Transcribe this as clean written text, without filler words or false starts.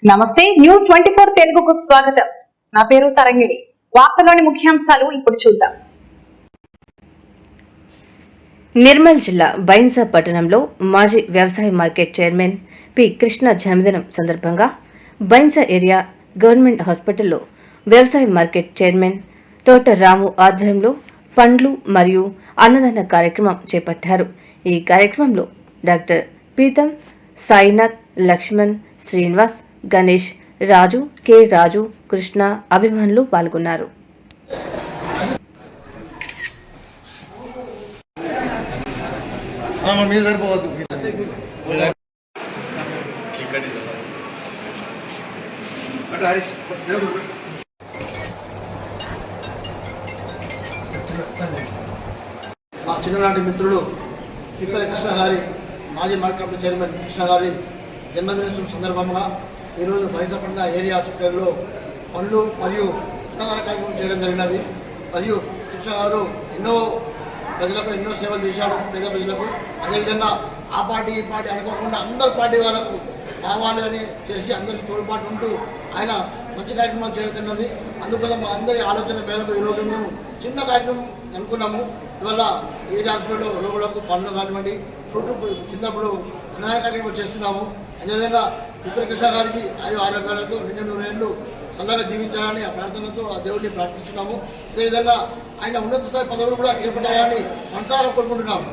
నమస్తే న్యూస్ 24 తెలుగుకు స్వాగతం. నా పేరు తరంగిణి. వార్తలోని ముఖ్యాంశాలు ఇప్పుడు చూద్దాం. నిర్మల్ జిల్లా బైన్సా పట్టణంలో మాజీ వ్యవసాయ మార్కెట్ చైర్మన్ పి కృష్ణ జన్మదినం సందర్భంగా బైన్సా ఏరియా గవర్నమెంట్ హాస్పిటల్లో వ్యవసాయ మార్కెట్ చైర్మన్ తోట రాము ఆధ్వర్యంలో పండ్లు మరియు అన్నదాన కార్యక్రమం చేపట్టారు. ఈ కార్యక్రమంలో డాక్టర్ పీతం, సాయినాథ్, లక్ష్మణ్, శ్రీనివాస్, గణేష్, రాజు, కె రాజు, కృష్ణ అభిమానులు పాల్గొన్నారు. మా చిన్ననాటి మిత్రుడు పిప్పల కృష్ణ గారి మాజీ మార్కెట్ చైర్మన్ కృష్ణ గారి జన్మదినోత్సవం సందర్భంగా ఈరోజు బైన్సాపట్నం ఏరియా హాస్పిటల్లో పనులు మరియు అన్నదాన కార్యక్రమం చేయడం జరిగినది. మరియు కృష్ణ గారు ప్రజలకు ఎన్నో సేవలు చేశాడు, పేద ప్రజలకు. అదేవిధంగా ఆ పార్టీ ఈ పార్టీ అనుకోకుండా అందరి పార్టీ వాళ్ళకు కావాలి అని చేసి అందరికి తోడ్పాటు ఉంటూ ఆయన మంచి కార్యక్రమాలు జరుగుతున్నది. అందుకోసం మా అందరి ఆలోచన మేరకు ఈరోజు మేము చిన్న కార్యక్రమం అనుకున్నాము. ఇవల్ల ఏరియా హాస్పిటల్లో రోగులకు పనులు కానివ్వండి, ఫ్రూట్ కిందప్పుడు అన్నదాన కార్యక్రమం చేస్తున్నాము. అదేవిధంగా పిప్పల కృష్ణ గారికి ఆరోగ్యాలతో నిండు 100 ఏళ్ళు చల్లగా జీవించాలని ఆ ప్రార్థనతో ఆ దేవుడిని ప్రార్థిస్తున్నాము. అదేవిధంగా ఆయన ఉన్నత స్థాయి పదవులు కూడా చేపట్టాలని మనసారా కోరుకుంటున్నాము.